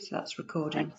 So that's recording.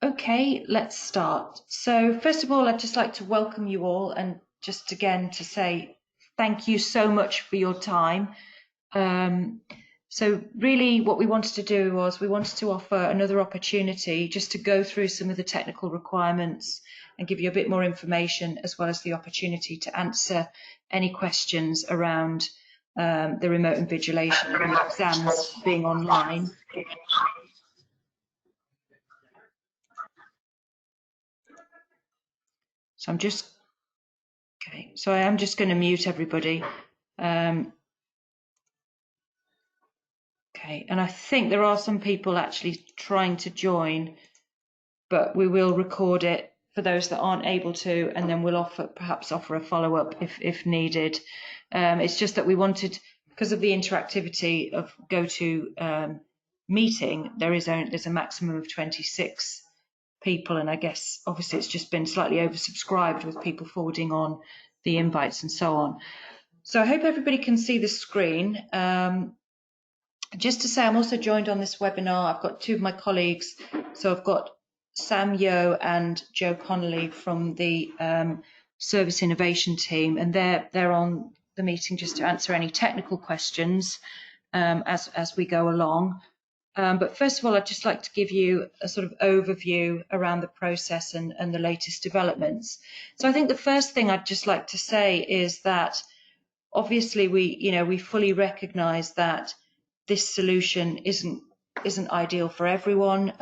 Okay, let's start. So first of all, I'd just like to welcome you all and just again to say thank you so much for your time. So really what we wanted to do was we wanted to offer another opportunity just to go through some of the technical requirements and give you a bit more information, as well as the opportunity to answer any questions around the remote invigilation and the exams being online. So I'm just, okay, so I am just going to mute everybody. Okay, and I think there are some people actually trying to join, but we will record it for those that aren't able to, and then we'll perhaps offer a follow-up if needed. It's just that we wanted, because of the interactivity of GoToMeeting, there's a maximum of 26 people, and I guess obviously it's just been slightly oversubscribed with people forwarding on the invites and so on. So I hope everybody can see the screen. Just to say, I'm also joined on this webinar. I've got two of my colleagues. So I've got Sam Yo and Joe Connolly from the Service Innovation team, and they're on the meeting just to answer any technical questions as we go along. But first of all, I'd just like to give you a sort of overview around the process and the latest developments. So I think the first thing I'd just like to say is that obviously we fully recognise that this solution isn't ideal for everyone.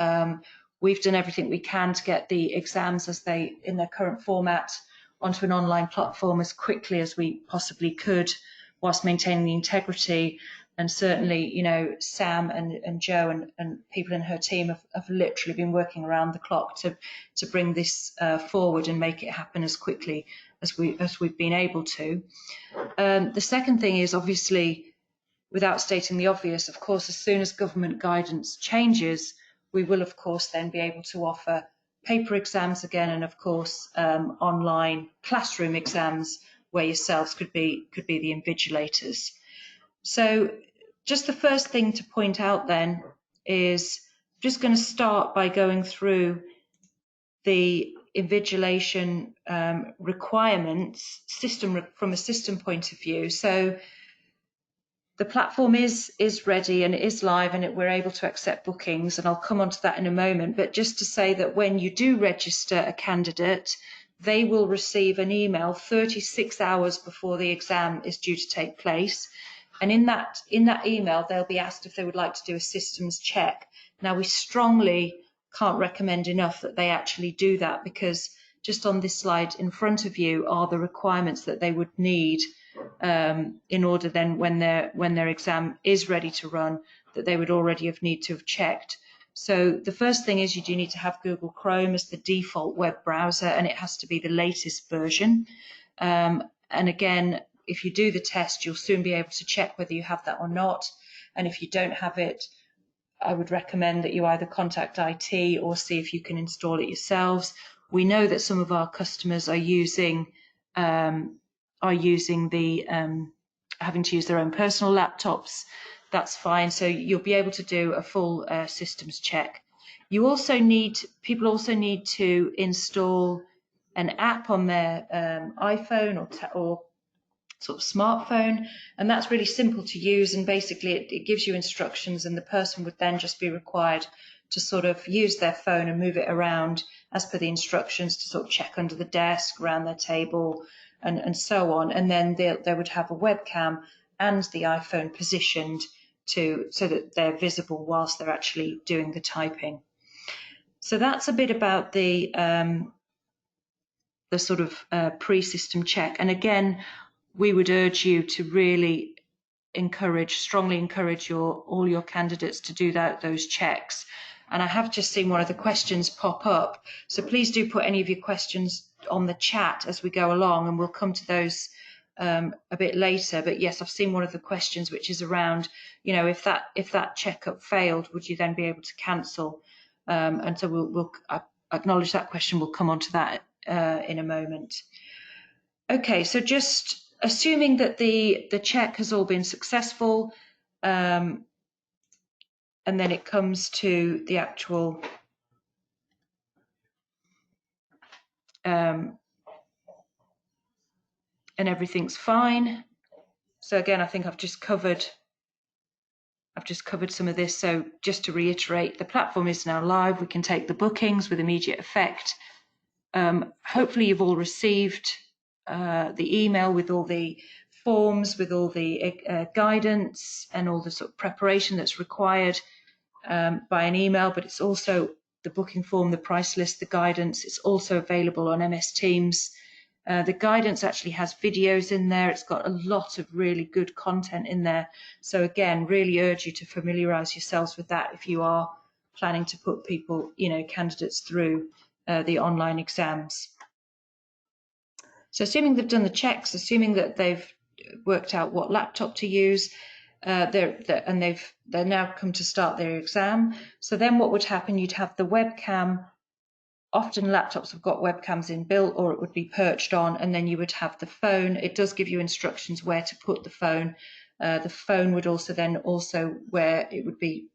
We've done everything we can to get the exams in their current format onto an online platform as quickly as we possibly could, whilst maintaining the integrity. And certainly, Sam and Joe and people in her team have literally been working around the clock to bring this forward and make it happen as quickly as we've been able to. The second thing is, obviously, without stating the obvious, of course, as soon as government guidance changes, we will, of course, then be able to offer paper exams again, and of course, online classroom exams where yourselves could be the invigilators. So just the first thing to point out then is I'm just going to start by going through the invigilation requirements from a system point of view. So the platform is ready and it is live, and we're able to accept bookings, and I'll come on to that in a moment. But just to say that when you do register a candidate, they will receive an email 36 hours before the exam is due to take place. And in that email, they'll be asked if they would like to do a systems check. Now, we strongly can't recommend enough that they actually do that, because just on this slide in front of you are the requirements that they would need in order then when their exam is ready to run, that they would already need to have checked. So the first thing is you do need to have Google Chrome as the default web browser, and it has to be the latest version. And again, if you do the test, you'll soon be able to check whether you have that or not. And if you don't have it, I would recommend that you either contact IT or see if you can install it yourselves. We know that some of our customers are using having to use their own personal laptops. That's fine. So you'll be able to do a full systems check. People also need to install an app on their iPhone or sort of smartphone, and that's really simple to use, and basically it gives you instructions, and the person would then just be required to sort of use their phone and move it around as per the instructions to sort of check under the desk, around their table, and so on. And then they would have a webcam and the iPhone positioned so that they're visible whilst they're actually doing the typing. So that's a bit about the the sort of pre-system check. And again, we would urge you to really strongly encourage all your candidates to do those checks. And I have just seen one of the questions pop up, so please do put any of your questions on the chat as we go along, and we'll come to those a bit later. But yes, I've seen one of the questions, which is around, if that checkup failed, would you then be able to cancel? And so we'll acknowledge that question. We'll come on to that in a moment. Okay, so just assuming that the check has all been successful, and then it comes to the actual and everything's fine. So again, I think I've just covered some of this. So just to reiterate, the platform is now live. We can take the bookings with immediate effect. Hopefully you've all received the email with all the forms, with all the guidance and all the sort of preparation that's required by an email, but it's also the booking form, the price list, the guidance. It's also available on MS Teams. The guidance actually has videos in there. It's got a lot of really good content in there. So again, really urge you to familiarise yourselves with that if you are planning to put people, candidates through the online exams. So assuming they've done the checks, assuming that they've worked out what laptop to use, they're now come to start their exam. So then what would happen, you'd have the webcam. Often laptops have got webcams inbuilt, or it would be perched on, and then you would have the phone. It does give you instructions where to put the phone. The phone would also where it would be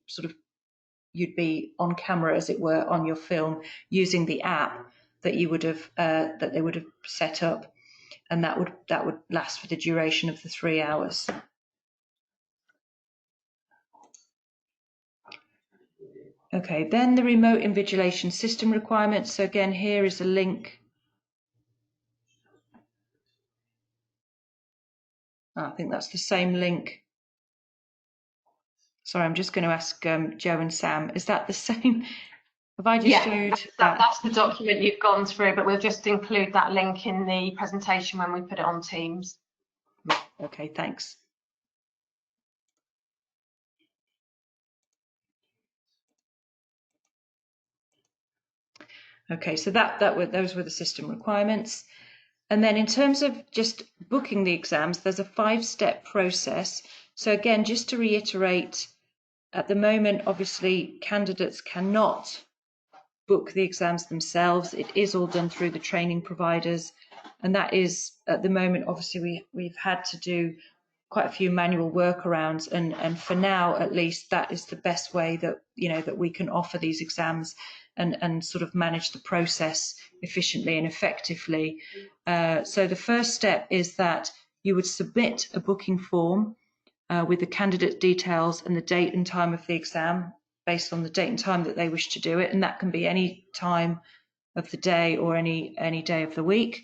you'd be on camera, as it were, on your film using the app that you would have that they would have set up, and that would last for the duration of the 3 hours. Okay, then the remote invigilation system requirements. So again, here is a link. I think that's the same link. Sorry, I'm just going to ask Joe and Sam, is that the same? Have I just included that? That's the document you've gone through, but we'll just include that link in the presentation when we put it on Teams. Okay, thanks. Okay, so those were the system requirements. And then in terms of just booking the exams, there's a 5-step process. So again, just to reiterate, at the moment, obviously, candidates cannot book the exams themselves. It is all done through the training providers. And that is, at the moment, obviously, we've had to do quite a few manual workarounds. And for now, at least, that is the best way that, that we can offer these exams and sort of manage the process efficiently and effectively. So the first step is that you would submit a booking form with the candidate details and the date and time of the exam based on the date and time that they wish to do it. And that can be any time of the day or any day of the week.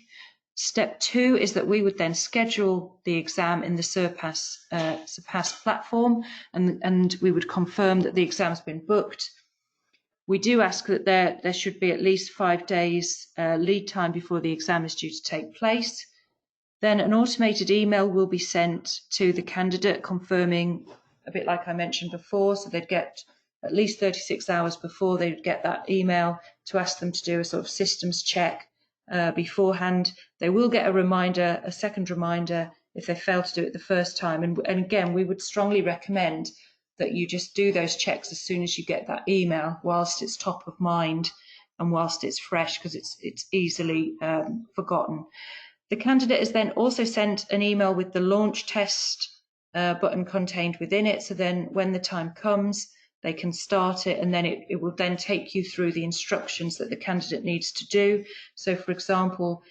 Step 2 is that we would then schedule the exam in the Surpass platform, and we would confirm that the exam's been booked. We do ask that there should be at least 5 days lead time before the exam is due to take place. Then an automated email will be sent to the candidate confirming, a bit like I mentioned before, so they'd get at least 36 hours before they would get that email to ask them to do a sort of systems check beforehand. They will get a second reminder if they fail to do it the first time. And again, we would strongly recommend that you just do those checks as soon as you get that email, whilst it's top of mind and whilst it's fresh, because it's easily forgotten. The candidate is then also sent an email with the launch test button contained within it. So then when the time comes, they can start it, and then it will then take you through the instructions that the candidate needs to do. So for example,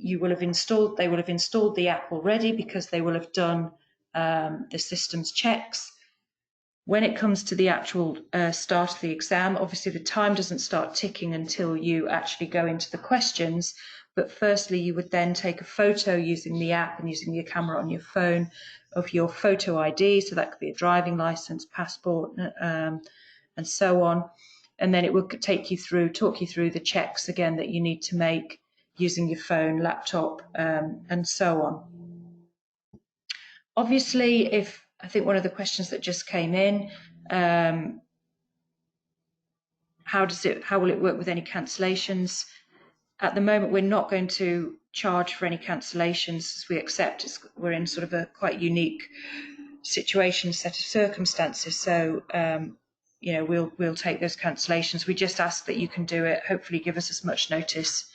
they will have installed the app already because they will have done the systems checks. When it comes to the actual start of the exam, obviously the time doesn't start ticking until you actually go into the questions. But firstly, you would then take a photo using the app and using your camera on your phone of your photo ID. So that could be a driving license, passport, and so on. And then it will talk you through the checks again that you need to make using your phone, laptop, and so on. Obviously, I think one of the questions that just came in, how will it work with any cancellations? At the moment, we're not going to charge for any cancellations, as we accept we're in sort of a quite unique situation, set of circumstances. So, you know, we'll take those cancellations. We just ask that you can do it. Hopefully, give us as much notice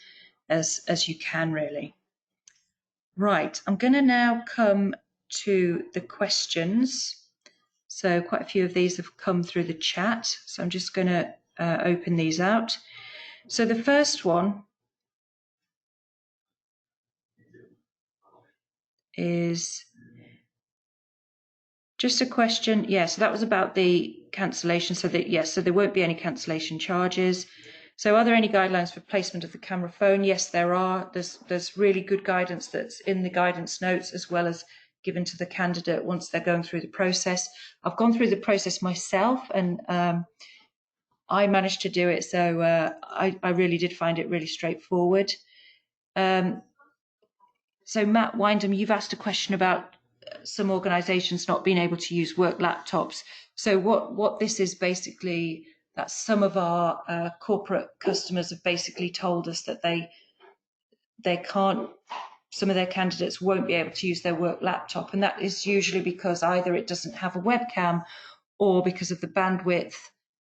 as you can, really. Right, I'm going to now come to the questions. So quite a few of these have come through the chat. So I'm just going to open these out. So the first one is just a question. Yeah, so that was about the cancellation. So that, yes, so there won't be any cancellation charges. So are there any guidelines for placement of the camera phone? Yes, there are. There's really good guidance that's in the guidance notes, as well as given to the candidate once they're going through the process. I've gone through the process myself, and I managed to do it. So I really did find it really straightforward. So Matt Windham, you've asked a question about some organisations not being able to use work laptops. So what this is basically, that some of our corporate customers have basically told us that they can't, some of their candidates won't be able to use their work laptop, and that is usually because either it doesn't have a webcam, or because of the bandwidth,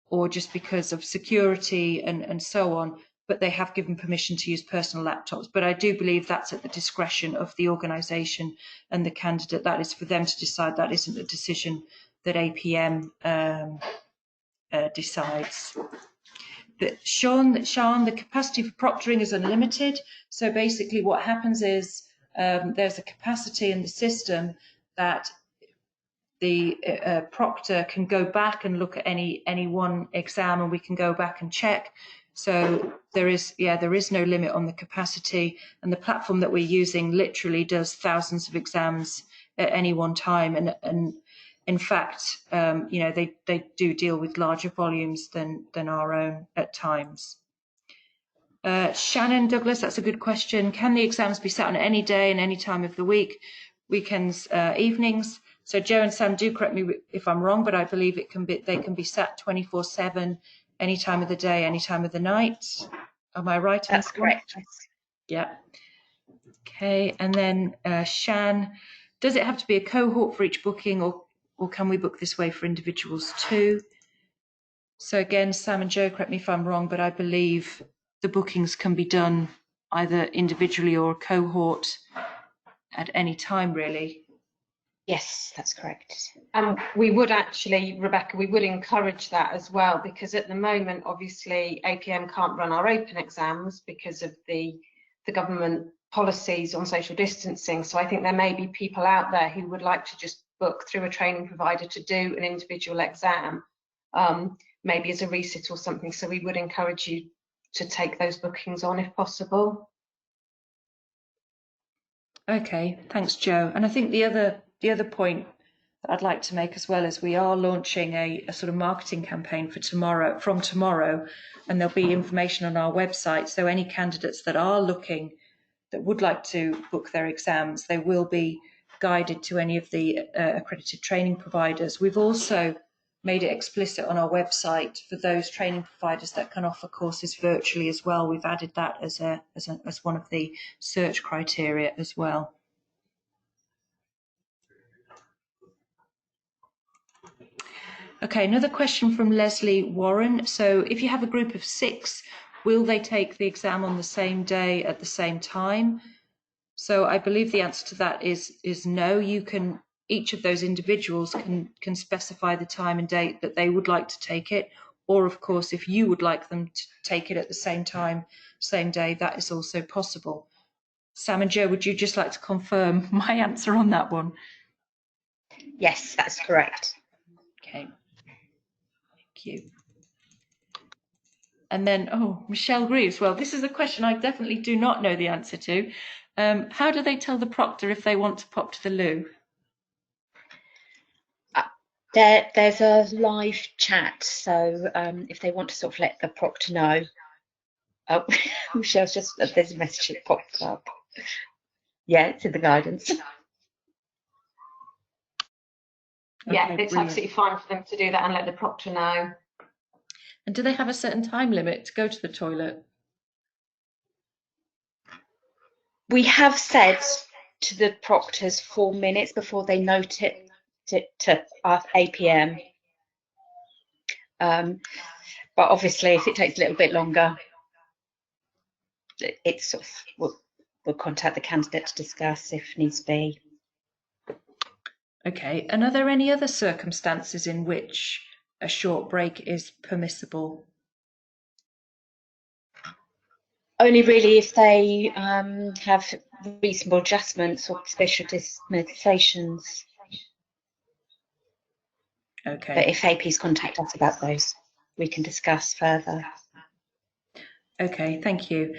or just because of security and so on. But they have given permission to use personal laptops. But I do believe that's at the discretion of the organisation and the candidate. That is for them to decide. That isn't a decision that APM decides. But Sean, the capacity for proctoring is unlimited. So basically what happens is there's a capacity in the system that the proctor can go back and look at any one exam, and we can go back and check. So there is no limit on the capacity, and the platform that we're using literally does thousands of exams at any one time, and in fact, you know, they do deal with larger volumes than our own at times. Shannon Douglas, that's a good question. Can the exams be sat on any day and any time of the week, weekends, evenings? So Joe and Sam, do correct me if I'm wrong, but I believe they can be sat 24/7, any time of the day, any time of the night. Am I right? That's correct. Yeah. Okay, and then Shan, does it have to be a cohort for each booking, or can we book this way for individuals too? So again, Sam and Joe, correct me if I'm wrong, but I believe the bookings can be done either individually or a cohort at any time, really. Yes, that's correct. We would actually, Rebecca, we would encourage that as well, because at the moment, obviously, APM can't run our open exams because of the government policies on social distancing. So I think there may be people out there who would like to just book through a training provider to do an individual exam, maybe as a resit or something. So we would encourage you to take those bookings on if possible. Okay, thanks, Joe. And I think the other point that I'd like to make as well is we are launching a sort of marketing campaign for from tomorrow, and there'll be information on our website. So any candidates that are looking, that would like to book their exams, they will be guided to any of the accredited training providers. We've also made it explicit on our website for those training providers that can offer courses virtually as well. We've added that as one of the search criteria as well. Okay, another question from Leslie Warren. So if you have a group of 6, will they take the exam on the same day at the same time? So I believe the answer to that is no. You can, each of those individuals can specify the time and date that they would like to take it, or of course, if you would like them to take it at the same time, same day, that is also possible. Sam and Joe, would you just like to confirm my answer on that one? Yes, that's correct. Okay, thank you. And then, Michelle Greaves. Well, this is a question I definitely do not know the answer to. How do they tell the proctor if they want to pop to the loo? There's a live chat, so if they want to sort of let the proctor know, Oh, Michelle's just, there's a message that popped up. Yeah, it's in the guidance. Yeah, Okay, it's brilliant. absolutely fine for them to do that and let the proctor know. And do they have a certain time limit to go to the toilet? We have said to the proctors 4 minutes before they note it to our APM. But obviously, if it takes a little bit longer, it's sort of, we'll contact the candidate to discuss if needs be. Okay, and are there any other circumstances in which a short break is permissible? Only really if they have reasonable adjustments or special dispensations. Okay. But if APs contact us about those, we can discuss further. Okay, thank you.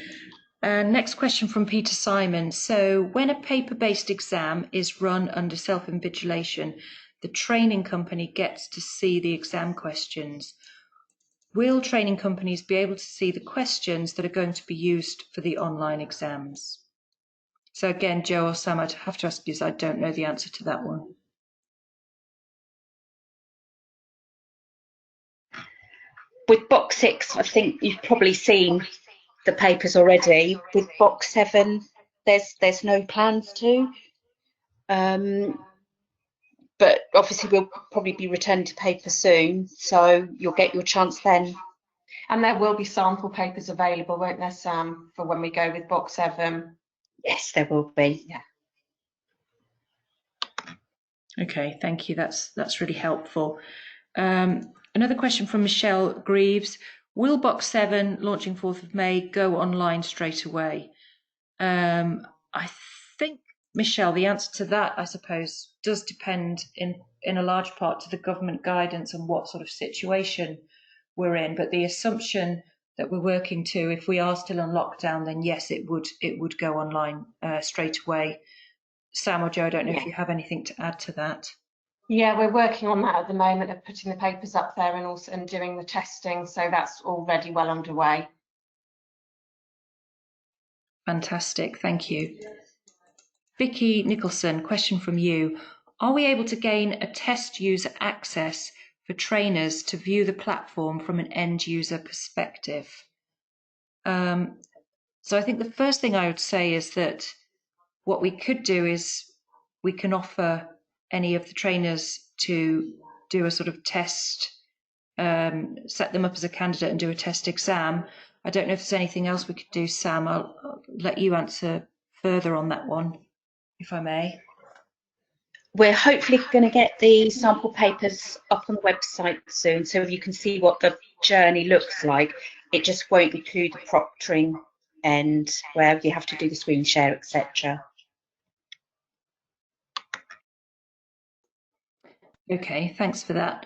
Next question from Peter Simon. So when a paper-based exam is run under self-invigilation, the training company gets to see the exam questions. Will training companies be able to see the questions that are going to be used for the online exams? So again, Joe or Sam, I'd have to ask you, as I don't know the answer to that one. With box 6, I think you've probably seen the papers already. With box 7, there's no plans to. But obviously we'll probably be returning to paper soon, so you'll get your chance then. And there will be sample papers available, won't there, Sam, for when we go with box 7? Yes, there will be. Yeah. Okay, thank you. That's really helpful. Another question from Michelle Greaves. Will box 7 launching 4th of May go online straight away? I think, Michelle, the answer to that, I suppose, does depend in a large part to the government guidance and what sort of situation we're in. But the assumption that we're working to, if we are still on lockdown, then yes, it would go online straight away. Sam or Joe, I don't know if you have anything to add to that. Yeah, we're working on that at the moment of putting the papers up there and also doing the testing, so that's already well underway. Fantastic, thank you. Vicky Nicholson, question from you. Are we able to gain a test user access for trainers to view the platform from an end user perspective? So I think the first thing I would say is that what we could do is we can offer any of the trainers to do a sort of test, set them up as a candidate and do a test exam. I don't know if there's anything else we could do, Sam. I'll let you answer further on that one, if I may. We're hopefully going to get the sample papers up on the website soon, so you can see what the journey looks like. It just won't include the proctoring end where you have to do the screen share, etc. Okay, thanks for that.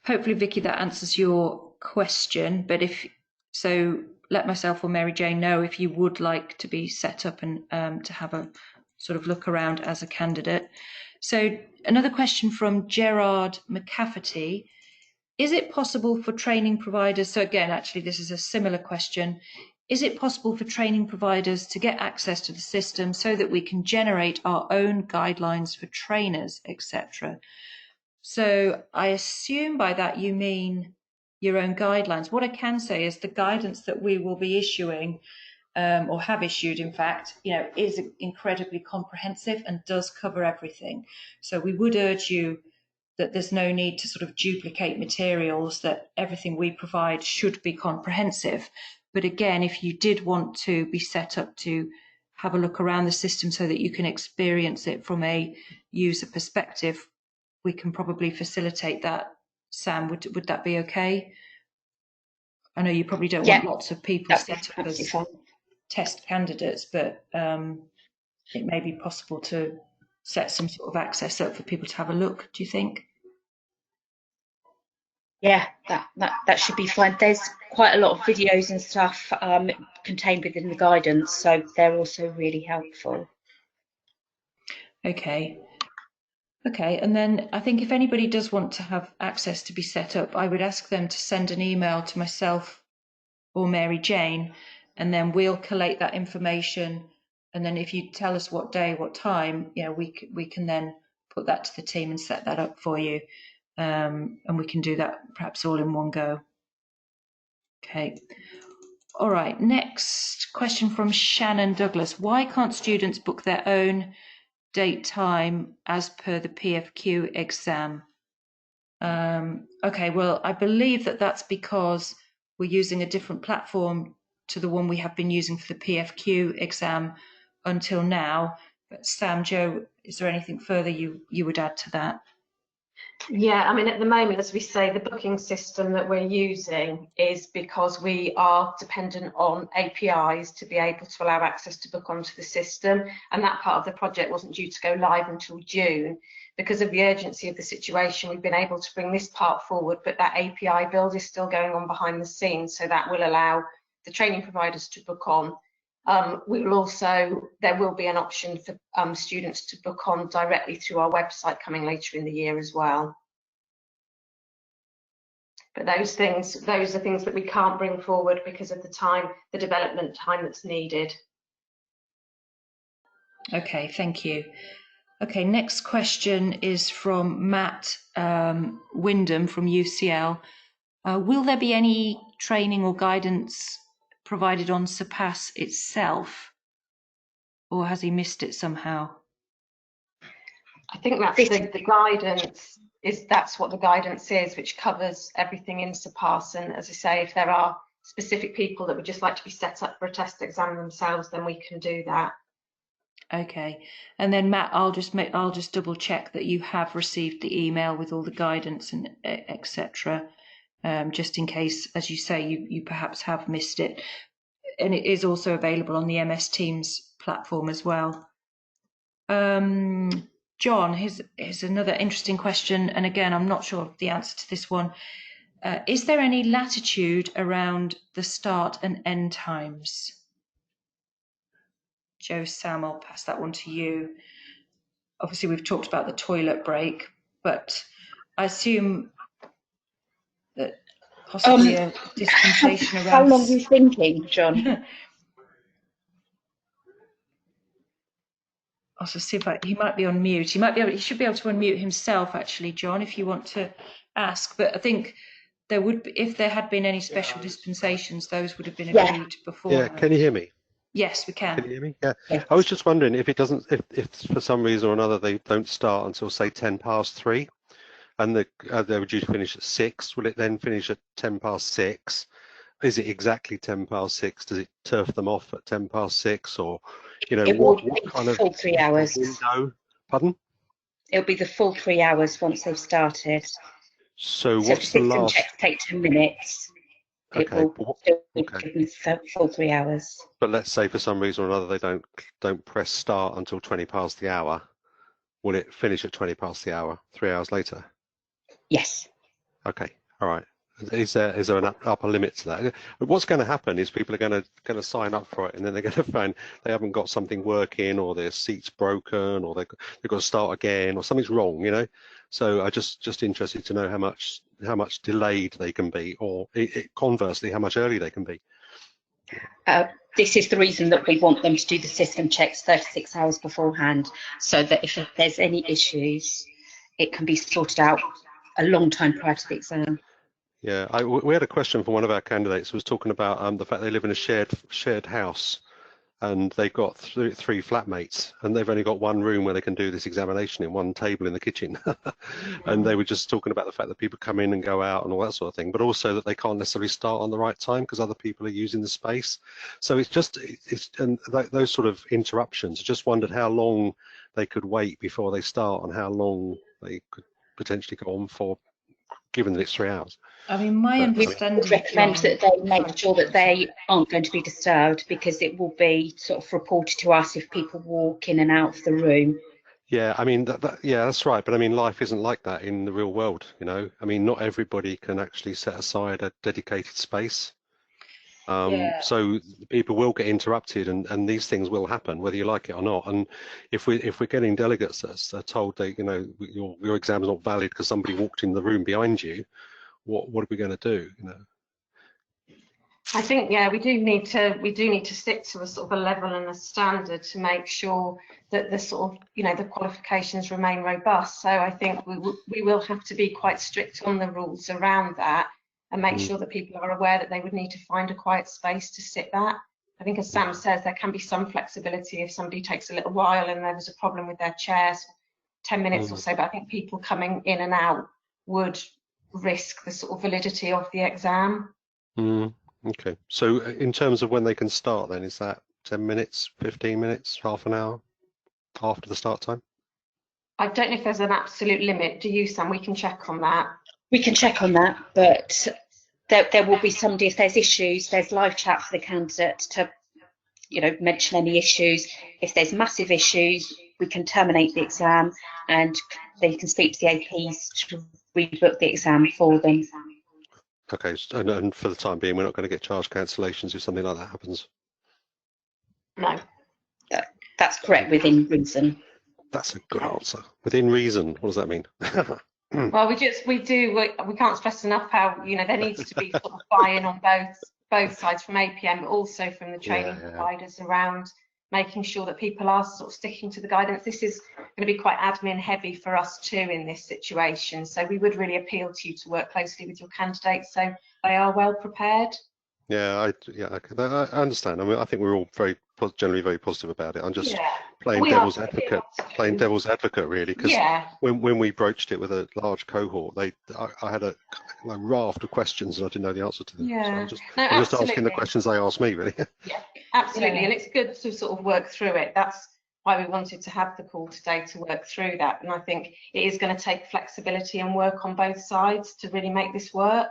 Hopefully, Vicky, that answers your question. But if so, let myself or Mary Jane know if you would like to be set up and to have a sort of look around as a candidate. So another question from Gerard McCafferty. Is it possible for training providers, so again, actually, this is a similar question. Is it possible for training providers to get access to the system so that we can generate our own guidelines for trainers, etc.? So I assume by that you mean your own guidelines. What I can say is the guidance that we will be issuing or have issued, in fact, is incredibly comprehensive and does cover everything. So we would urge you that there's no need to sort of duplicate materials, that everything we provide should be comprehensive. But again, if you did want to be set up to have a look around the system so that you can experience it from a user perspective, we can probably facilitate that. Sam, would that be okay? I know you probably don't want lots of people set up as test candidates, but it may be possible to set some sort of access up for people to have a look, do you think? Yeah, that should be fine. There's quite a lot of videos and stuff contained within the guidance, so they're also really helpful. Okay, and then I think if anybody does want to have access to be set up, I would ask them to send an email to myself or Mary Jane, and then we'll collate that information. And then if you tell us what day, what time, we can then put that to the team and set that up for you. And we can do that perhaps all in one go. Okay. All right. Next question from Shannon Douglas. Why can't students book their own date time as per the PFQ exam? Okay, well, I believe that's because we're using a different platform to the one we have been using for the PFQ exam until now. But Sam, Jo, is there anything further you would add to that? Yeah, I mean, at the moment, as we say, the booking system that we're using is because we are dependent on APIs to be able to allow access to book onto the system. And that part of the project wasn't due to go live until June. Because of the urgency of the situation, we've been able to bring this part forward, but that API build is still going on behind the scenes. So that will allow the training providers to book on. There will be an option for students to book on directly through our website coming later in the year as well. But those are things that we can't bring forward because of the development time that's needed. Okay, thank you. Okay, next question is from Matt Wyndham from UCL. Will there be any training or guidance provided on Surpass itself, or has he missed it somehow? I think that's the guidance that's what the guidance is, which covers everything in Surpass. And as I say, if there are specific people that would just like to be set up for a test exam themselves, then we can do that. Okay, and then Matt, I'll just double check that you have received the email with all the guidance and etc. Just in case, as you say, you perhaps have missed it. And it is also available on the MS Teams platform as well. John, here's another interesting question. And again, I'm not sure of the answer to this one. Is there any latitude around the start and end times? Jo, Sam, I'll pass that one to you. Obviously, we've talked about the toilet break, but I assume that possibly a dispensation around... How long are you thinking, John? I'll just see if he might be on mute. He should be able to unmute himself, actually, John, if you want to ask. But I think there would be, if there had been any special dispensations, those would have been agreed before. Yeah, can you hear me? Yes, we can. Can you hear me? Yeah. I was just wondering if if for some reason or another they don't start until say 3:10, and they were due to finish at 6. Will it then finish at 6:10? Is it exactly 6:10? Does it turf them off at 6:10, or what kind of full 3 hours? Window? Pardon? It'll be the full 3 hours once they've started. So if what's the the system last? checks take 10 minutes. It will be full 3 hours. But let's say for some reason or another they don't press start until 20 past the hour. Will it finish at 20 past the hour, 3 hours later? Yes. Okay. All right. Is there an upper limit to that? What's going to happen is people are going to sign up for it, and then they're going to find they haven't got something working, or their seat's broken, or they've got to start again, or something's wrong, So I just interested to know how much delayed they can be, or conversely how much early they can be. This is the reason that we want them to do the system checks 36 hours beforehand, so that if there's any issues, it can be sorted out a long time prior to the exam. Yeah, we had a question from one of our candidates who was talking about the fact they live in a shared house, and they've got three flatmates, and they've only got one room where they can do this examination in, one table in the kitchen. And they were just talking about the fact that people come in and go out and all that sort of thing, but also that they can't necessarily start on the right time because other people are using the space. So those sort of interruptions. I just wondered how long they could wait before they start, and how long they could potentially go on for, given that it's 3 hours. I mean, my understanding, we recommend that they make sure that they aren't going to be disturbed, because it will be sort of reported to us if people walk in and out of the room. Yeah, I mean, yeah, that's right. But I mean, life isn't like that in the real world, I mean, not everybody can actually set aside a dedicated space. So people will get interrupted, and these things will happen whether you like it or not. And if we're getting delegates that are told that your exam is not valid because somebody walked in the room behind you, what are we going to do? I think, yeah, we do need to stick to a sort of a level and a standard to make sure that the sort of, you know, the qualifications remain robust. So I think we will have to be quite strict on the rules around that and make sure that people are aware that they would need to find a quiet space to sit that. I think, as Sam says, there can be some flexibility if somebody takes a little while and there was a problem with their chairs, 10 minutes or so, but I think people coming in and out would risk the sort of validity of the exam. Okay, so in terms of when they can start then, is that 10 minutes, 15 minutes, half an hour after the start time? I don't know if there's an absolute limit. Do you, Sam? We can check on that. We can check on that, but there will be somebody, if there's issues, there's live chat for the candidate to, you know, mention any issues. If there's massive issues, we can terminate the exam and they can speak to the APs to rebook the exam for them. Okay, and for the time being, we're not going to get charge cancellations if something like that happens? No. That's correct, within reason. That's a good answer. Within reason, what does that mean? Well, we can't stress enough how, you know, there needs to be sort of buy-in on both sides, from APM, but also from the training providers, around making sure that people are sort of sticking to the guidance. This is going to be quite admin heavy for us too in this situation, so we would really appeal to you to work closely with your candidates so they are well prepared. I understand. I mean, I think we're all generally very positive about it. I'm just playing devil's advocate, really, because when we broached it with a large cohort, I had a raft of questions and I didn't know the answer to them. So I'm just asking the questions they asked me, really. Yeah, absolutely, and it's good to sort of work through it. That's why we wanted to have the call today, to work through that. And I think it is going to take flexibility and work on both sides to really make this work.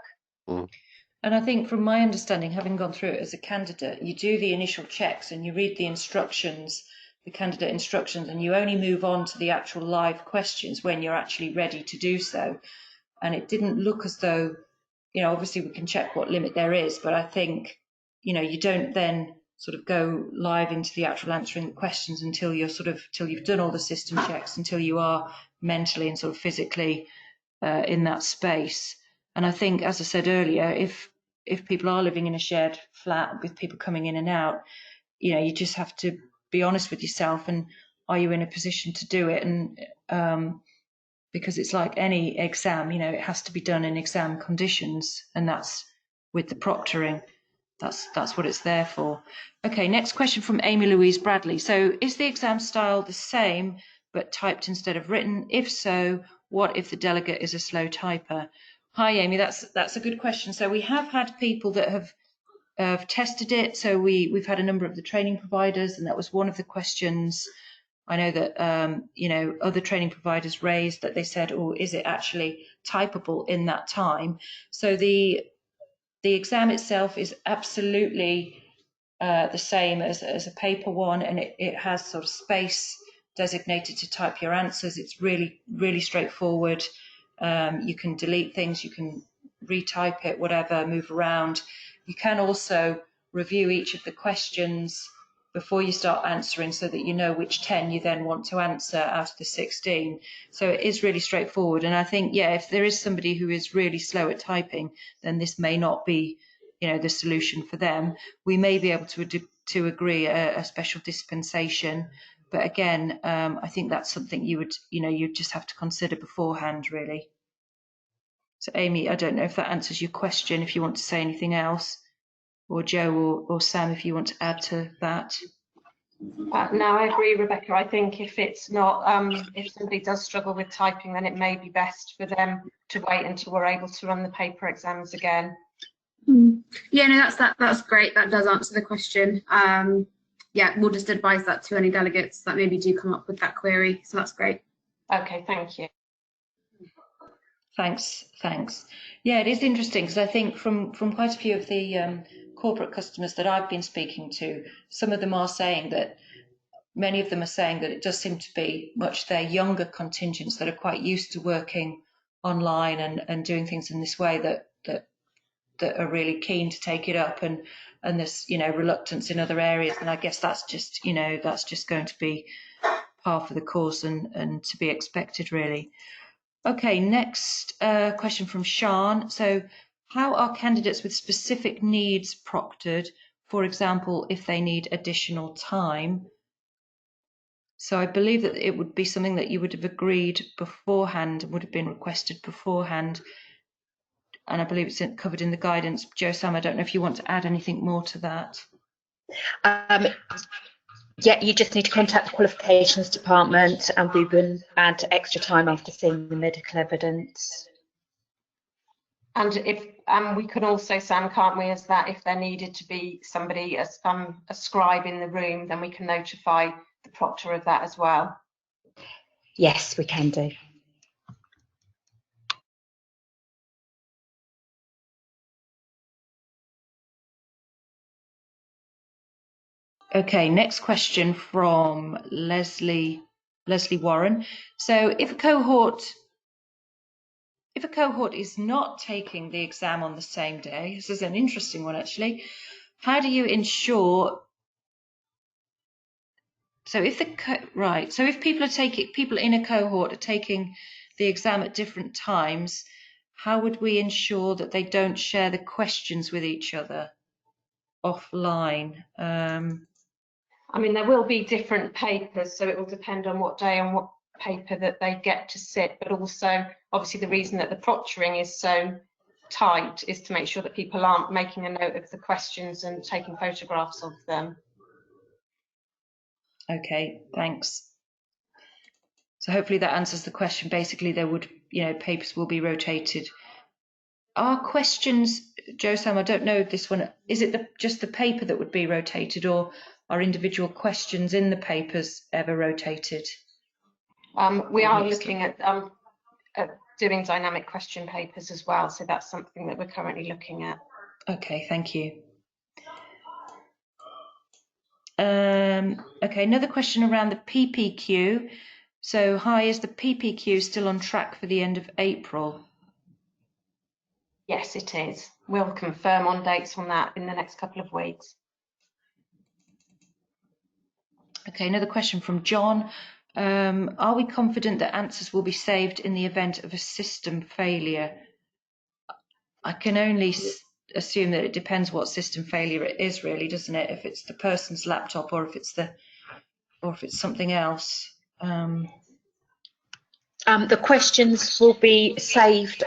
And I think, from my understanding, having gone through it as a candidate, you do the initial checks and you read the instructions, the candidate instructions, and you only move on to the actual live questions when you're actually ready to do so. And it didn't look as though, you know, obviously we can check what limit there is, but I think, you know, you don't then sort of go live into the actual answering the questions until you've done all the system checks, until you are mentally and sort of physically in that space. And I think, as I said earlier, if people are living in a shared flat with people coming in and out, you know, you just have to be honest with yourself, and are you in a position to do it? And because it's like any exam, you know, it has to be done in exam conditions, and that's with the proctoring. That's what it's there for. Okay, next question from Amy Louise Bradley. So, is the exam style the same but typed instead of written? If so, what if the delegate is a slow typer? Hi, Amy. That's a good question. So we have had people that have tested it. So we've had a number of the training providers, and that was one of the questions. I know that you know, other training providers raised that. They said, "Oh, is it actually typable in that time?" So the exam itself is absolutely the same as a paper one, and it has sort of space designated to type your answers. It's really, really straightforward. You can delete things, you can retype it, whatever, move around. You can also review each of the questions before you start answering, so that you know which 10 you then want to answer out of the 16. So it is really straightforward. And I think, yeah, if there is somebody who is really slow at typing, then this may not be, you know, the solution for them. We may be able to agree a special dispensation. But again, I think that's something you'd just have to consider beforehand, really. So, Amy, I don't know if that answers your question, if you want to say anything else, or Joe or Sam, if you want to add to that. No, I agree, Rebecca. I think if it's not, if somebody does struggle with typing, then it may be best for them to wait until we're able to run the paper exams again. Yeah, no, that's great. That does answer the question. Yeah, we'll just advise that to any delegates that maybe do come up with that query. So that's great. Okay, thank you. Thanks. Yeah, it is interesting, because I think from quite a few of the corporate customers that I've been speaking to, some of them are saying that, many of them are saying that it does seem to be much their younger contingents that are quite used to working online and doing things in this way that are really keen to take it up, and there's, you know, reluctance in other areas. And I guess that's just, you know, that's just going to be par for the course and to be expected, really. Okay, next question from Sean. So, How are candidates with specific needs proctored? For example, if they need additional time. So I believe that it would be something that you would have agreed beforehand, would have been requested beforehand. And I believe it's covered in the guidance. Jo Sam, I don't know if you want to add anything more to that. Yeah, you just need to contact the qualifications department and we will add extra time after seeing the medical evidence. And if we can also, Sam, can't we, as that if there needed to be somebody, a scribe in the room, then we can notify the proctor of that as well. Yes, we can do. Okay, next question from Leslie Warren. So if a cohort is not taking the exam on the same day, this is an interesting one actually, how do you ensure? So if if people in a cohort are taking the exam at different times, how would we ensure that they don't share the questions with each other offline? I mean, there will be different papers, so it will depend on what day and what paper that they get to sit, but also obviously the reason that the proctoring is so tight is to make sure that people aren't making a note of the questions and taking photographs of them. Okay, thanks. So hopefully that answers the question. Basically, there would, papers will be rotated. Are questions, Jo Sam, I don't know this one, is it just the paper that would be rotated, or are individual questions in the papers ever rotated? We are looking at doing dynamic question papers as well, so that's something that we're currently looking at. Okay, thank you. Okay, another question around the PPQ. So, hi, is the PPQ still on track for the end of April? Yes, it is. We'll confirm on dates on that in the next couple of weeks. Okay, another question from John. Are we confident that answers will be saved in the event of a system failure? I can only assume that it depends what system failure it is, really, doesn't it? If it's the person's laptop or if it's something else. The questions will be saved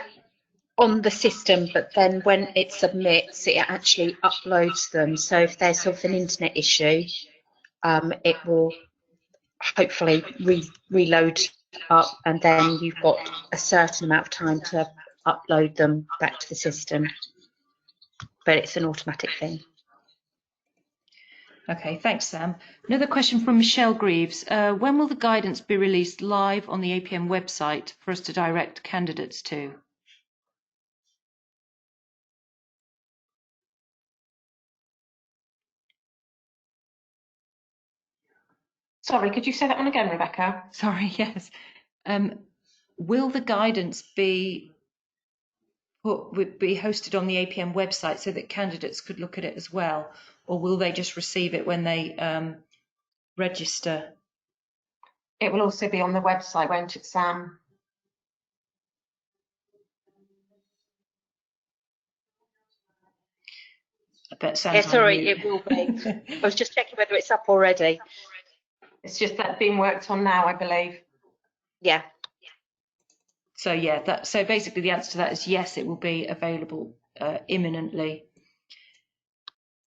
on the system, but then when it submits, it actually uploads them. So if there's sort of an internet issue, it will hopefully reload up, and then you've got a certain amount of time to upload them back to the system. But it's an automatic thing. Okay, thanks, Sam. Another question from Michelle Greaves. When will the guidance be released live on the APM website for us to direct candidates to? Sorry, could you say that one again, Rebecca? Sorry, yes. Will the guidance be hosted on the APM website so that candidates could look at it as well, or will they just receive it when they register? It will also be on the website, won't it, Sam? I bet Sam's Yeah, sorry, it will be. I was just checking whether it's up already. It's just that being worked on now, I believe. Yeah. So yeah, so basically the answer to that is yes, it will be available imminently.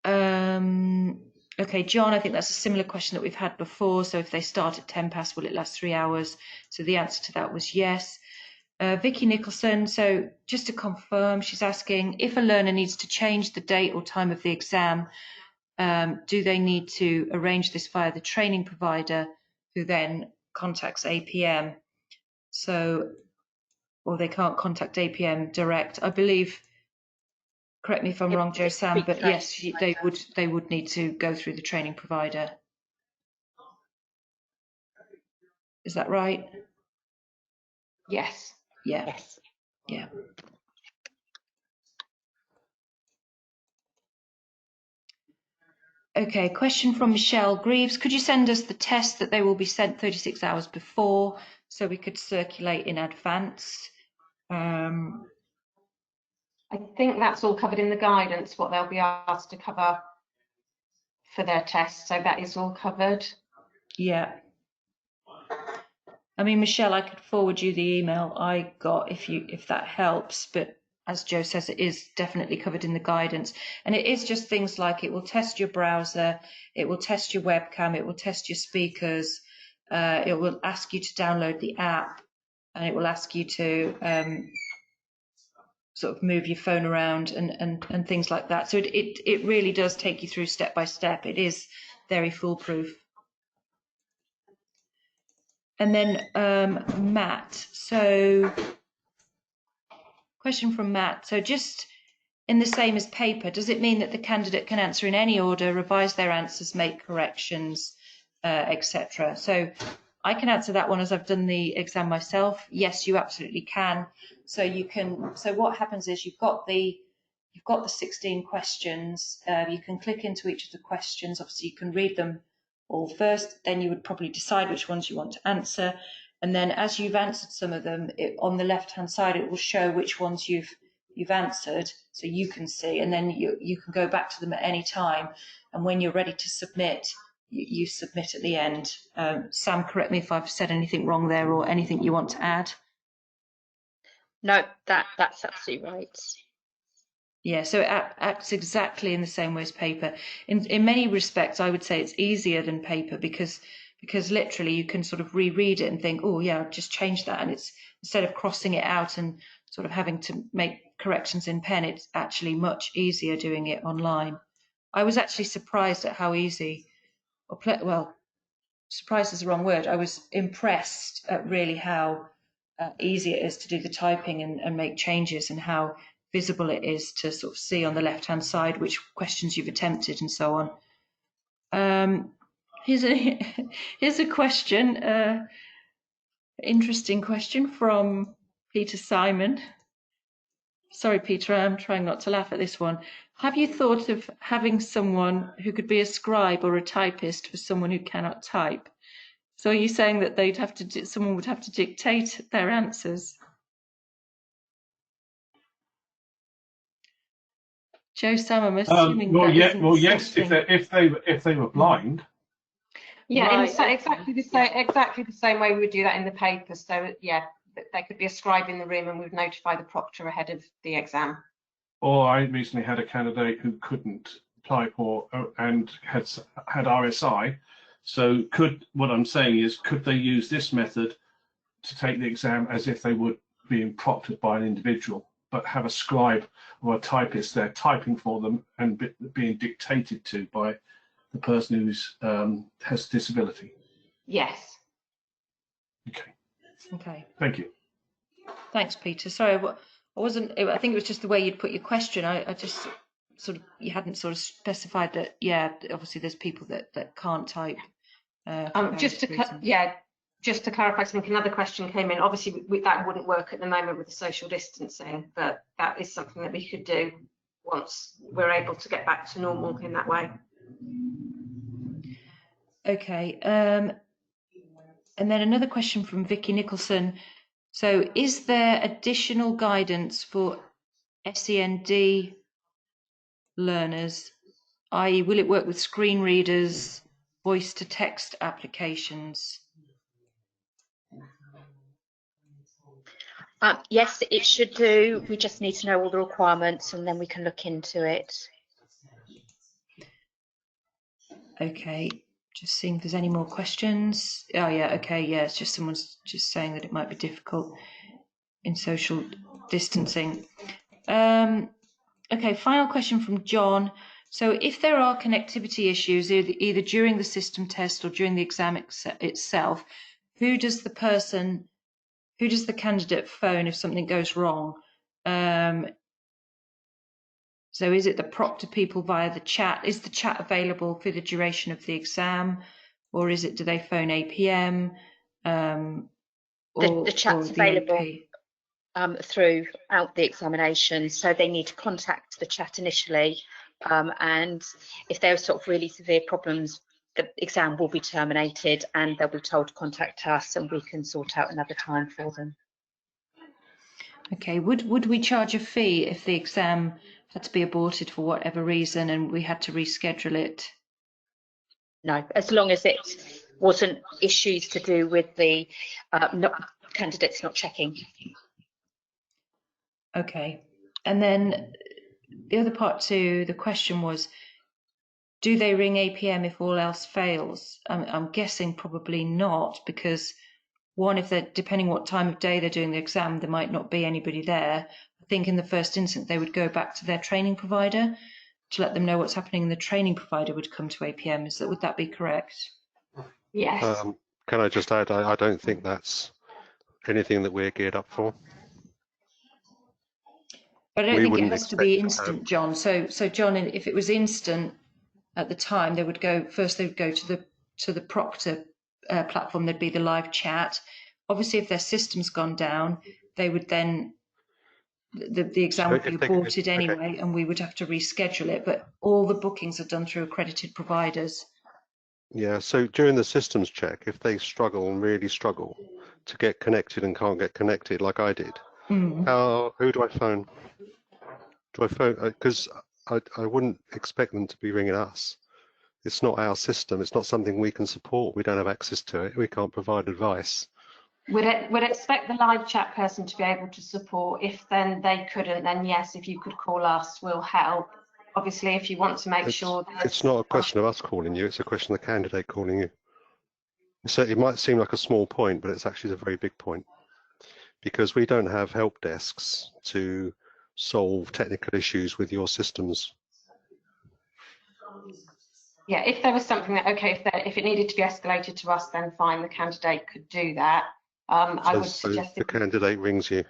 Okay, John, I think that's a similar question that we've had before. So if they start at 10 past, will it last 3 hours? So the answer to that was yes. Vicky Nicholson, so just to confirm, she's asking if a learner needs to change the date or time of the exam, do they need to arrange this via the training provider who then contacts APM? So, or they can't contact APM direct, I believe. Correct me if I'm wrong, Jo Sam, but yes, they would need to go through the training provider. Is that right? Yes. Yeah. Yes. Yeah. Okay, question from Michelle Greaves. Could you send us the test that they will be sent 36 hours before so we could circulate in advance? I think that's all covered in the guidance, what they'll be asked to cover for their test. So that is all covered. Yeah. I mean, Michelle, I could forward you the email I got if that helps, but as Joe says, it is definitely covered in the guidance. And it is just things like it will test your browser, it will test your webcam, it will test your speakers, it will ask you to download the app, and it will ask you to sort of move your phone around and things like that. So it really does take you through step by step. It is very foolproof. And then Matt, so question from Matt. So just in the same as paper, does it mean that the candidate can answer in any order, revise their answers, make corrections, etc.? So I can answer that one as I've done the exam myself. Yes, you absolutely can. So you can. So what happens is you've got the 16 questions. You can click into each of the questions. Obviously, you can read them all first. Then you would probably decide which ones you want to answer. And then as you've answered some of them, on the left-hand side, it will show which ones you've answered, so you can see, and then you can go back to them at any time. And when you're ready to submit, you submit at the end. Sam, correct me if I've said anything wrong there or anything you want to add. No, that's absolutely right. Yeah, so it acts exactly in the same way as paper. In many respects, I would say it's easier than paper because literally you can sort of reread it and think, oh yeah, I've just changed that, and it's instead of crossing it out and sort of having to make corrections in pen, it's actually much easier doing it online. I was actually surprised at how easy, well, surprised is the wrong word. I was impressed at really how easy it is to do the typing and make changes, and how visible it is to sort of see on the left-hand side which questions you've attempted and so on. Here's a question, interesting question from Peter Simon. Sorry, Peter, I'm trying not to laugh at this one. Have you thought of having someone who could be a scribe or a typist for someone who cannot type? So are you saying that they'd have to someone would have to dictate their answers? Joe, Sam, I'm assuming well, that yeah, isn't well, yes, something... if they were blind. Yeah, Right, exactly the same way we would do that in the paper. So yeah, they could be a scribe in the room, and we would notify the proctor ahead of the exam. Or I recently had a candidate who couldn't type and had RSI. So what I'm saying is, could they use this method to take the exam as if they were being proctored by an individual, but have a scribe or a typist there typing for them and being dictated to by the person who's has a disability? Yes. Okay. Okay. Thank you. Thanks, Peter. Sorry, I think it was just the way you'd put your question. I just sort of, you hadn't sort of specified that, yeah, obviously there's people that can't type. Just to clarify something, another question came in. Obviously, that wouldn't work at the moment with the social distancing, but that is something that we could do once we're able to get back to normal in that way. Okay. And then another question from Vicky Nicholson. So is there additional guidance for SEND learners, i.e. will it work with screen readers, voice to text applications? Yes, it should do. We just need to know all the requirements, and then we can look into it. Okay, just seeing if there's any more questions. Oh yeah, okay, yeah, it's just someone's just saying that it might be difficult in social distancing. Okay, final question from John. So if there are connectivity issues either during the system test or during the exam itself, who does the candidate phone if something goes wrong? So is it the proctor people via the chat? Is the chat available for the duration of the exam, or do they phone APM? The chat's available throughout the examination, so they need to contact the chat initially, and if there are sort of really severe problems, the exam will be terminated and they'll be told to contact us and we can sort out another time for them. Okay, would we charge a fee if the exam had to be aborted for whatever reason and we had to reschedule it? No, as long as it wasn't issues to do with the candidates not checking. Okay, and then the other part to the question was, do they ring APM if all else fails? I'm guessing probably not, because one, if they're depending what time of day they're doing the exam, there might not be anybody there. I think in the first instance they would go back to their training provider to let them know what's happening, and the training provider would come to APM. Would that be correct? Yes. Can I just add, I don't think that's anything that we're geared up for. But I don't We think it wouldn't has to be expect instant, John. So John, if it was instant at the time, they would go first. They would go to the Proctor platform. There'd be the live chat. Obviously, if their system's gone down, they would then the exam would be aborted anyway, and we would have to reschedule it. But all the bookings are done through accredited providers. Yeah, so during the systems check, if they struggle and really struggle to get connected and can't get connected like I did, who do I phone? Do I phone? Because I wouldn't expect them to be ringing us. It's not our system. It's not something we can support. We don't have access to it. We can't provide advice. Would expect the live chat person to be able to support. If then they couldn't, then yes, if you could call us, we'll help. Obviously, if you want to make sure that it's not a question of us calling you, it's a question of the candidate calling you. So it might seem like a small point, but it's actually a very big point, because we don't have help desks to solve technical issues with your systems. Yeah, if there was something that, okay, if it needed to be escalated to us, then fine, the candidate could do that. I would suggest the candidate rings you.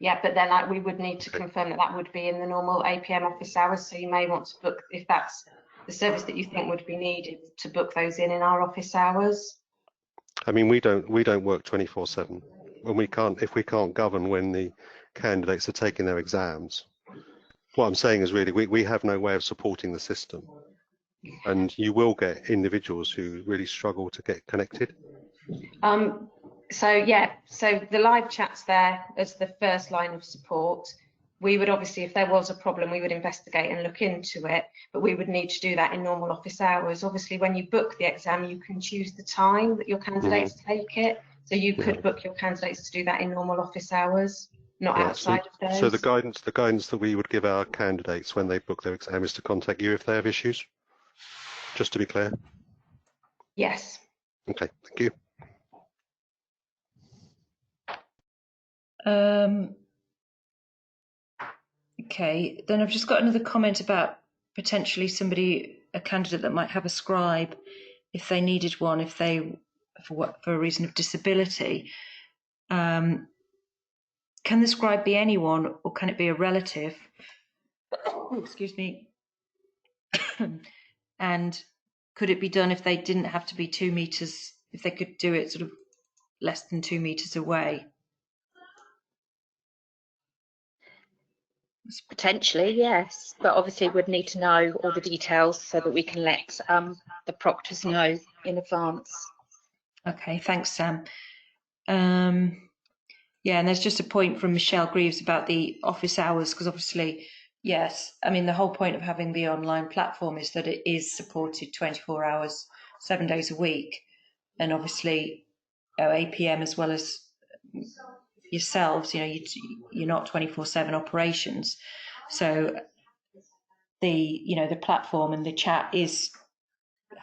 Yeah, but then we would need to confirm that that would be in the normal APM office hours. So you may want to book, if that's the service that you think would be needed, to book those in our office hours. I mean, we don't work 24/7, and if we can't govern when the candidates are taking their exams. What I'm saying is really we have no way of supporting the system, and you will get individuals who really struggle to get connected. So yeah, so the live chat's there as the first line of support. We would obviously, if there was a problem, we would investigate and look into it, but we would need to do that in normal office hours. Obviously, when you book the exam, you can choose the time that your candidates take it. So you could book your candidates to do that in normal office hours, not outside of those. So the guidance that we would give our candidates when they book their exam is to contact you if they have issues, just to be clear. Yes. Okay, thank you. Okay, then I've just got another comment about potentially a candidate that might have a scribe if they needed one, if they, for a reason of disability. Can the scribe be anyone, or can it be a relative? Oh, excuse me. And could it be done if they didn't have to be 2 meters, if they could do it sort of less than 2 meters away? Potentially, yes, but obviously we'd need to know all the details so that we can let the proctors know in advance. Okay, thanks, Sam. Yeah, and there's just a point from Michelle Greaves about the office hours, because obviously, yes, I mean, the whole point of having the online platform is that it is supported 24 hours, 7 days a week. And obviously, APM as well as yourselves, you're not 24/7 operations. So the platform and the chat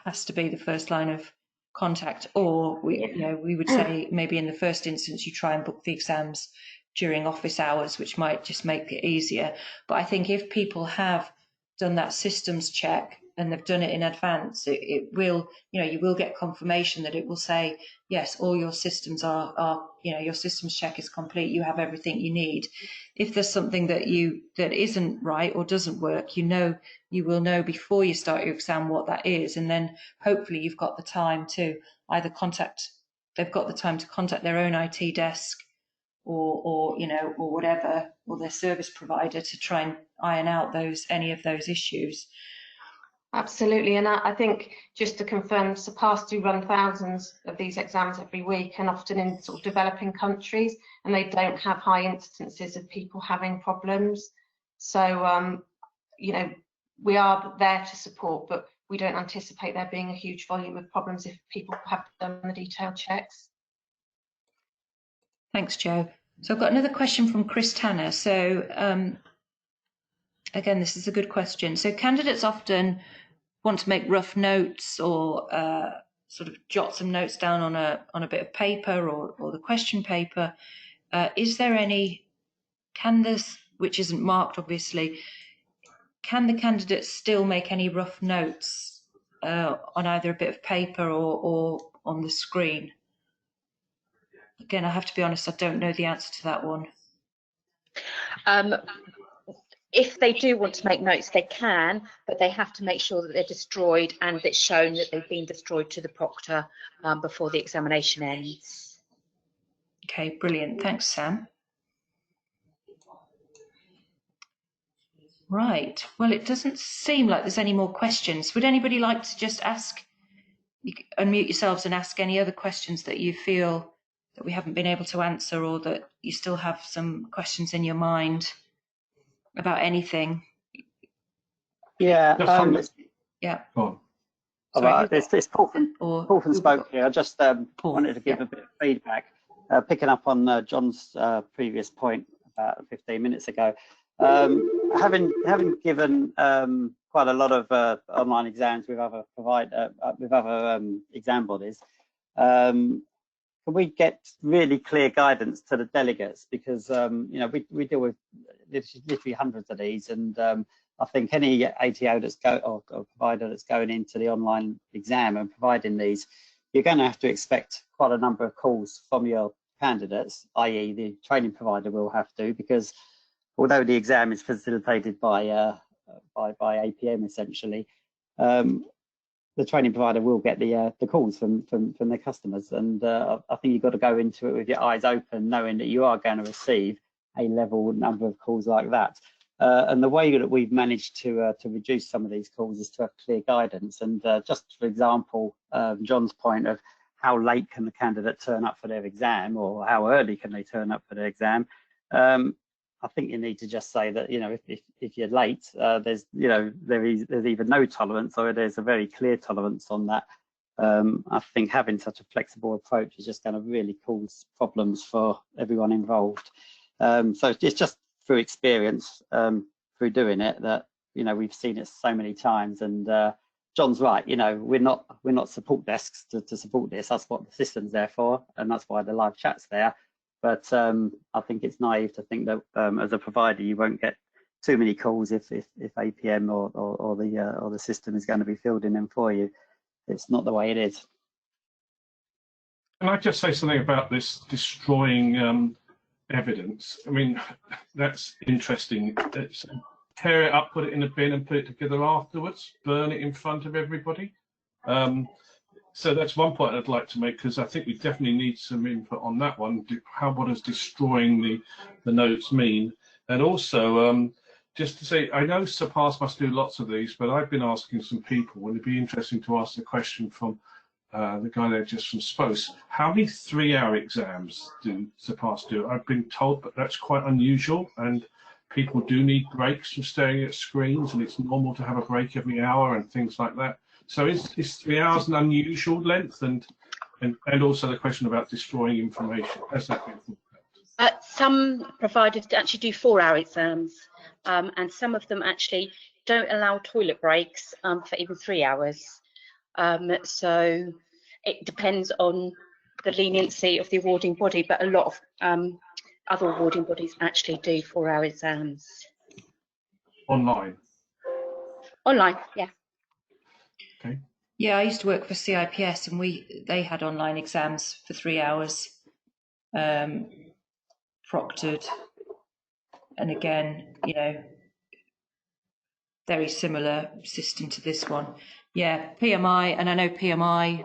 has to be the first line of contact, or we would say maybe in the first instance you try and book the exams during office hours, which might just make it easier. But I think if people have done that systems check and they've done it in advance, it will, you will get confirmation that it will say, yes, all your systems are your systems check is complete, you have everything you need. If there's something that isn't right or doesn't work, you will know before you start your exam what that is, and then hopefully you've got the time to either they've got the time to contact their own IT desk or whatever, or their service provider, to try and iron out any of those issues. Absolutely, and I think just to confirm, Surpass do run thousands of these exams every week, and often in sort of developing countries, and they don't have high instances of people having problems. So, you know, we are there to support, but we don't anticipate there being a huge volume of problems if people have done the detailed checks. Thanks, Jo. So I've got another question from Chris Tanner. So again, this is a good question. So candidates often want to make rough notes or sort of jot some notes down on a bit of paper or the question paper. Is there any, can this, which isn't marked obviously, can the candidates still make any rough notes on either a bit of paper or on the screen? Again, I have to be honest, I don't know the answer to that one. If they do want to make notes, they can, but they have to make sure that they're destroyed and it's shown that they've been destroyed to the proctor before the examination ends. Okay, brilliant. Thanks, Sam. Right. Well, it doesn't seem like there's any more questions. Would anybody like to just ask, you can unmute yourselves and ask any other questions that you feel that we haven't been able to answer, or that you still have some questions in your mind about anything? Yeah. Yeah. Go on. Sorry, it's Paul from Spoke here. I just wanted to give a bit of feedback, picking up on John's previous point about 15 minutes ago. Having given quite a lot of online exams with other exam bodies, can we get really clear guidance to the delegates? Because you know, we deal with literally hundreds of these, and I think any ATO that's or provider that's going into the online exam and providing these, you're going to have to expect quite a number of calls from your candidates, i.e. the training provider will have to, because although the exam is facilitated by APM essentially, the training provider will get the calls from their customers, and I think you've got to go into it with your eyes open, knowing that you are going to receive a level number of calls like that. And the way that we've managed to reduce some of these calls is to have clear guidance. And just for example, John's point of how late can the candidate turn up for their exam, or how early can they turn up for their exam, I think you need to just say that, you know, if you're late, there's either no tolerance or there's a very clear tolerance on that. I think having such a flexible approach is just going to really cause problems for everyone involved. So it's just through experience, through doing it, that, you know, we've seen it so many times. And John's right, you know, we're not support desks to support this. That's what the system's there for, and that's why the live chat's there. But I think it's naive to think that as a provider you won't get too many calls if APM or the system is going to be fielding them for you. It's not the way it is. Can I just say something about this destroying evidence? I mean, that's interesting. Tear it up, put it in a bin, and put it together afterwards. Burn it in front of everybody. So that's one point I'd like to make, because I think we definitely need some input on that one. What does destroying the notes mean? And also, just to say, I know Surpass must do lots of these, but I've been asking some people, and it'd be interesting to ask the question from the guy there just from SPOS, how many 3-hour exams do Surpass do? I've been told that that's quite unusual, and people do need breaks from staring at screens, and it's normal to have a break every hour and things like that. So is 3 hours an unusual length? And also the question about destroying information. Has that been thought about? Some providers actually do 4-hour exams, and some of them actually don't allow toilet breaks for even 3 hours. So it depends on the leniency of the awarding body, but a lot of other awarding bodies actually do 4-hour exams. Online? Online, yeah. Okay. Yeah, I used to work for CIPS, and they had online exams for 3 hours, proctored, and again, you know, very similar system to this one. Yeah, PMI, and I know PMI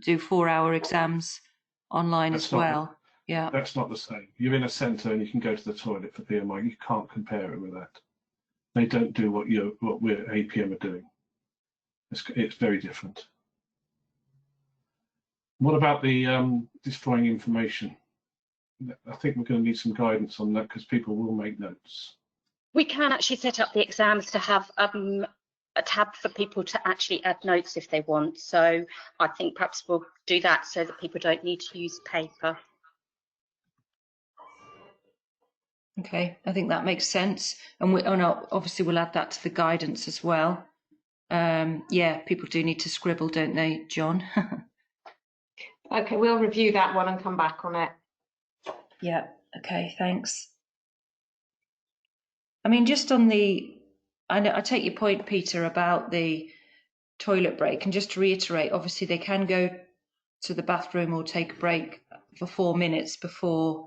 do 4-hour exams online as well. Yeah, that's not the same. You're in a centre and you can go to the toilet for PMI. You can't compare it with that. They don't do what we're APM are doing. It's very different. What about the destroying information? I think we're going to need some guidance on that because people will make notes. We can actually set up the exams to have a tab for people to actually add notes if they want. So I think perhaps we'll do that so that people don't need to use paper. Okay, I think that makes sense. And obviously we'll add that to the guidance as well. Yeah, people do need to scribble, don't they, John? Okay, we'll review that one and come back on it. Yeah, okay, thanks. I mean, just on I take your point, Peter, about the toilet break, and just to reiterate, obviously they can go to the bathroom or take a break for 4 minutes before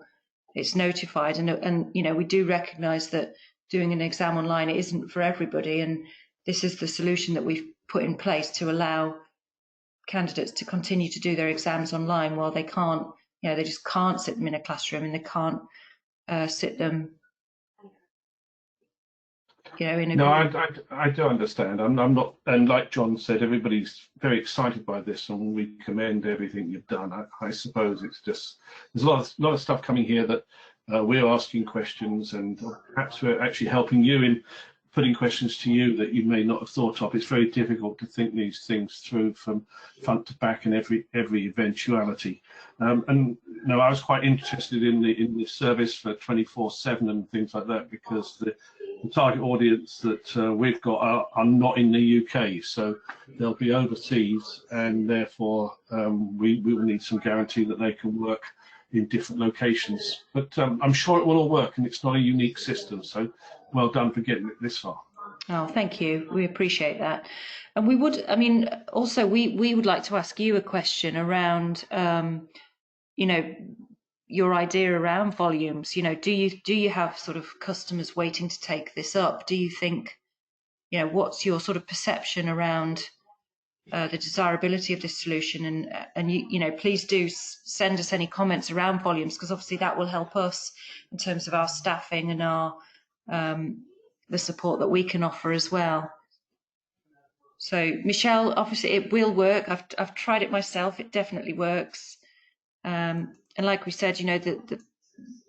it's notified, and you know, we do recognise that doing an exam online, it isn't for everybody, and this is the solution that we've put in place to allow candidates to continue to do their exams online while they can't, you know, they just can't sit them in a classroom, and they can't sit them, you know, in a No, group. I do understand. I'm not, and like John said, everybody's very excited by this, and we commend everything you've done. I suppose it's just there's a lot of stuff coming here that we're asking questions, and perhaps we're actually helping you in putting questions to you that you may not have thought of. It's very difficult to think these things through from front to back and every eventuality. And you know, I was quite interested in the service for 24/7 and things like that, because the target audience that we've got are not in the UK, so they'll be overseas, and therefore we will need some guarantee that they can work in different locations. But I'm sure it will all work, and it's not a unique system, so well done for getting it this far. Oh, thank you. We appreciate that. And we would, I mean, also we would like to ask you a question around, you know, your idea around volumes. You know, do you have sort of customers waiting to take this up? Do you think, you know, what's your sort of perception around the desirability of this solution? And you know, please do send us any comments around volumes, because obviously that will help us in terms of our staffing and our the support that we can offer as well. So Michelle, obviously it will work. I've tried it myself. It definitely works. And like we said, you know,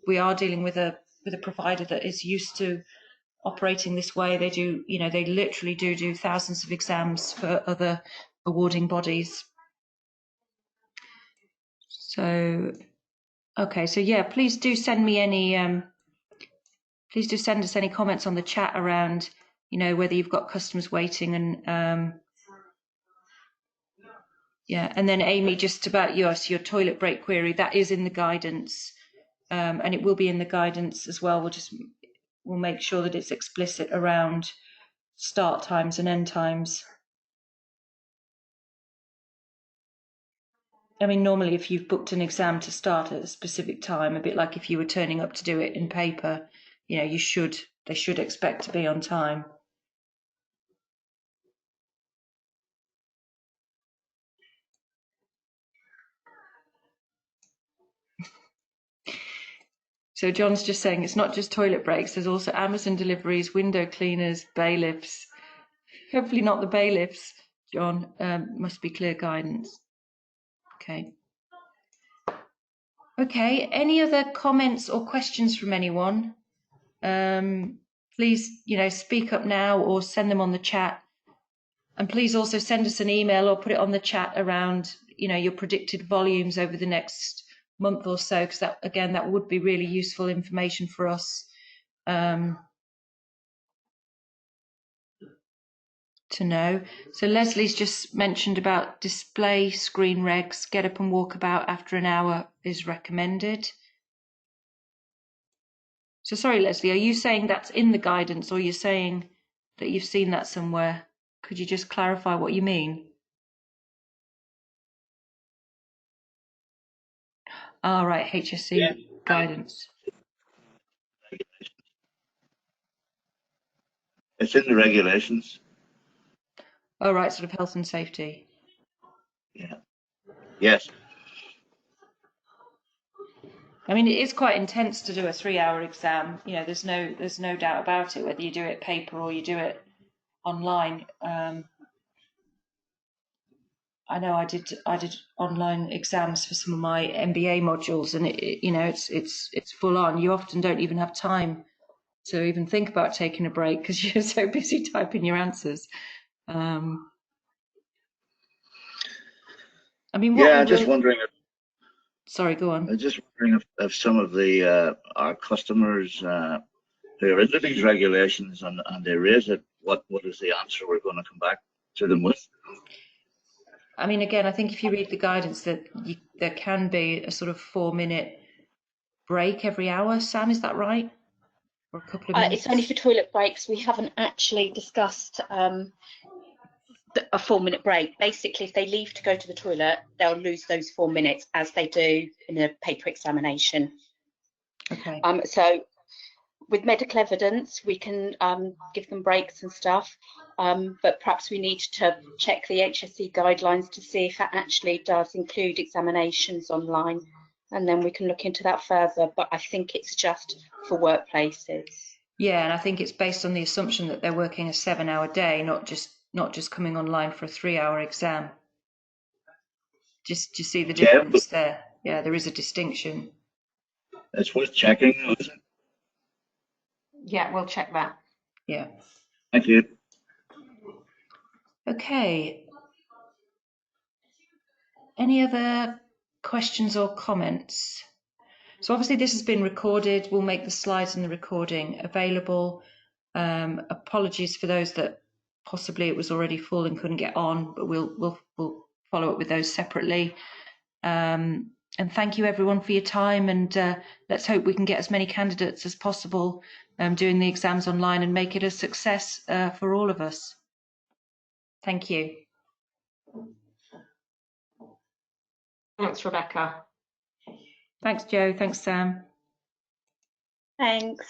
we are dealing with a provider that is used to operating this way. They do, you know, they literally do thousands of exams for other awarding bodies. So, okay, so yeah, please do send me any, please do send us any comments on the chat around, you know, whether you've got customers waiting, and yeah, and then Amy, just about your toilet break query, that is in the guidance, and it will be in the guidance as well. We'll make sure that it's explicit around start times and end times. I mean, normally if you've booked an exam to start at a specific time, a bit like if you were turning up to do it in paper, you know, they should expect to be on time. So John's just saying it's not just toilet breaks, there's also Amazon deliveries, window cleaners, bailiffs. Hopefully not the bailiffs, John. Must be clear guidance. Okay. Okay, any other comments or questions from anyone? Please, you know, speak up now or send them on the chat. And please also send us an email or put it on the chat around, you know, your predicted volumes over the next month or so, because that, again, that would be really useful information for us to know. So Leslie's just mentioned about display screen regs, get up and walk about after an hour is recommended. So sorry, Leslie, are you saying that's in the guidance, or you're saying that you've seen that somewhere? Could you just clarify what you mean? Ah, right, HSE guidance. It's in the regulations. Oh, right, sort of health and safety. Yeah. Yes. I mean, it is quite intense to do a 3-hour exam. You know, there's no doubt about it, whether you do it paper or you do it online. I know I did online exams for some of my MBA modules, and it's full on. You often don't even have time to even think about taking a break because you're so busy typing your answers. I mean, just wondering. Sorry, go on. I'm just wondering if some of the our customers who are into these regulations and they raise it, what is the answer we're going to come back to them with? I mean, again, I think if you read the guidance that there can be a sort of 4-minute break every hour. Sam, is that right? Or a couple of minutes? It's only for toilet breaks. We haven't actually discussed a 4-minute break. Basically, if they leave to go to the toilet, they'll lose those 4 minutes as they do in a paper examination. Okay. So with medical evidence, we can give them breaks and stuff, but perhaps we need to check the HSE guidelines to see if that actually does include examinations online, and then we can look into that further. But I think it's just for workplaces. Yeah, and I think it's based on the assumption that they're working a 7-hour day, not just coming online for a 3-hour exam. Just do you see the difference there? Yeah, there is a distinction. It's worth checking, isn't it? Yeah, we'll check that. Yeah. Thank you. Okay. Any other questions or comments? So obviously this has been recorded. We'll make the slides and the recording available. Apologies for those that possibly it was already full and couldn't get on, but we'll follow up with those separately. And thank you everyone for your time, and let's hope we can get as many candidates as possible doing the exams online and make it a success for all of us. Thank you. Thanks, Rebecca. Thanks, Joe. Thanks, Sam. Thanks.